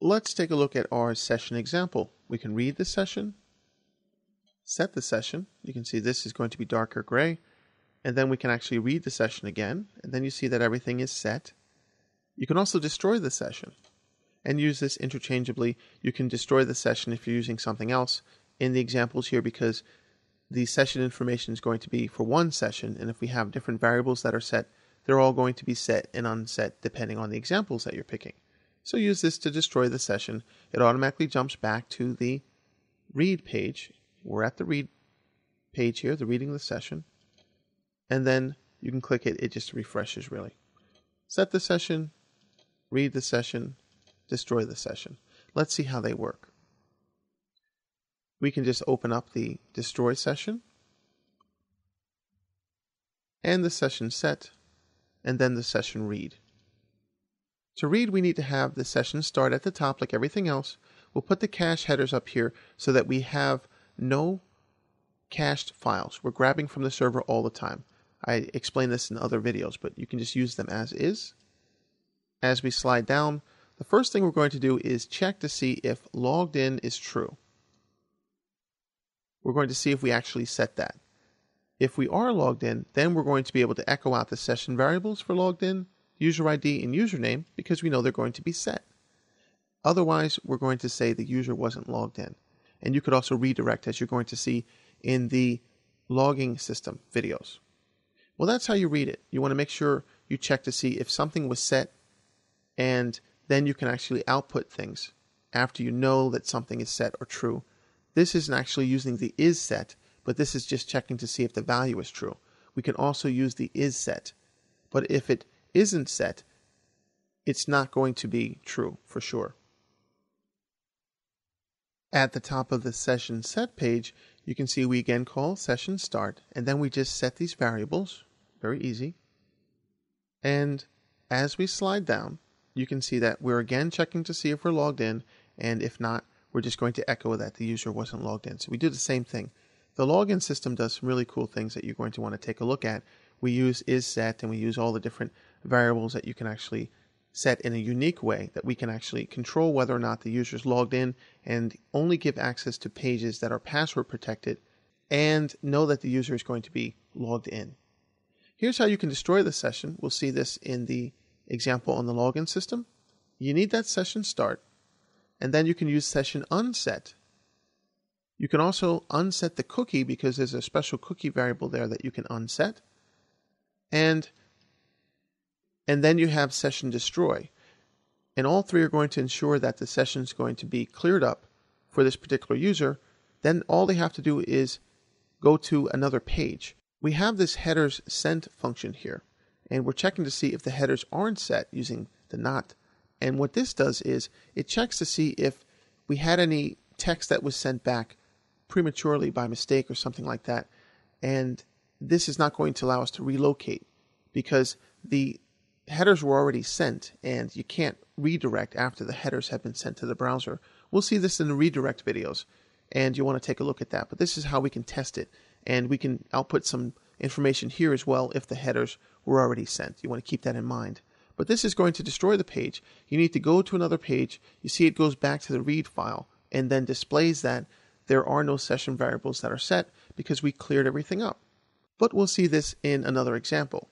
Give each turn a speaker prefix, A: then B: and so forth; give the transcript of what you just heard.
A: Let's take a look at our session example. We can read the session, set the session. You can see this is going to be darker gray. And then we can actually read the session again. And then you see that everything is set. You can also destroy the session and use this interchangeably. You can destroy the session if you're using something else in the examples here, because the session information is going to be for one session. And if we have different variables that are set, they're all going to be set and unset depending on the examples that you're picking. So use this to destroy the session. It automatically jumps back to the read page. We're at the read page here, the reading the session. And then you can click it. It just refreshes really. Set the session, read the session, destroy the session. Let's see how they work. We can just open up the destroy session and the session set, and then the session read. To read, we need to have the session start at the top like everything else. We'll put the cache headers up here so that we have no cached files. We're grabbing from the server all the time. I explained this in other videos, but you can just use them as is. As we slide down, the first thing we're going to do is check to see if logged in is true. We're going to see if we actually set that. If we are logged in, then we're going to be able to echo out the session variables for logged in, user ID and username, because we know they're going to be set. Otherwise, we're going to say the user wasn't logged in. And you could also redirect, as you're going to see in the logging system videos. Well, that's how you read it. You want to make sure you check to see if something was set, and then you can actually output things after you know that something is set or true. This isn't actually using the is set, but this is just checking to see if the value is true. We can also use the is set, but if it isn't set, it's not going to be true for sure. At the top of the session set page, you can see we again call session start, and then we just set these variables. Very easy. And as we slide down, you can see that we're again checking to see if we're logged in, and if not, we're just going to echo that the user wasn't logged in. So we do the same thing. The login system does some really cool things that you're going to want to take a look at. We use isSet, and we use all the different variables that you can actually set in a unique way that we can actually control whether or not the user is logged in, and only give access to pages that are password protected, and know that the user is going to be logged in. Here's how you can destroy the session. We'll see this in the example on the login system. You need that session start, and then you can use session unset. You can also unset the cookie, because there's a special cookie variable there that you can unset. And then you have session destroy. And all three are going to ensure that the session is going to be cleared up for this particular user. Then all they have to do is go to another page. We have this headers sent function here, and we're checking to see if the headers aren't set using the not. And what this does is it checks to see if we had any text that was sent back prematurely by mistake or something like that. And this is not going to allow us to relocate, because the headers were already sent and you can't redirect after the headers have been sent to the browser. We'll see this in the redirect videos, and you want to take a look at that. But this is how we can test it, and we can output some information here as well if the headers were already sent. You want to keep that in mind. But this is going to destroy the page. You need to go to another page. You see it goes back to the read file and then displays that there are no session variables that are set because we cleared everything up. But we'll see this in another example.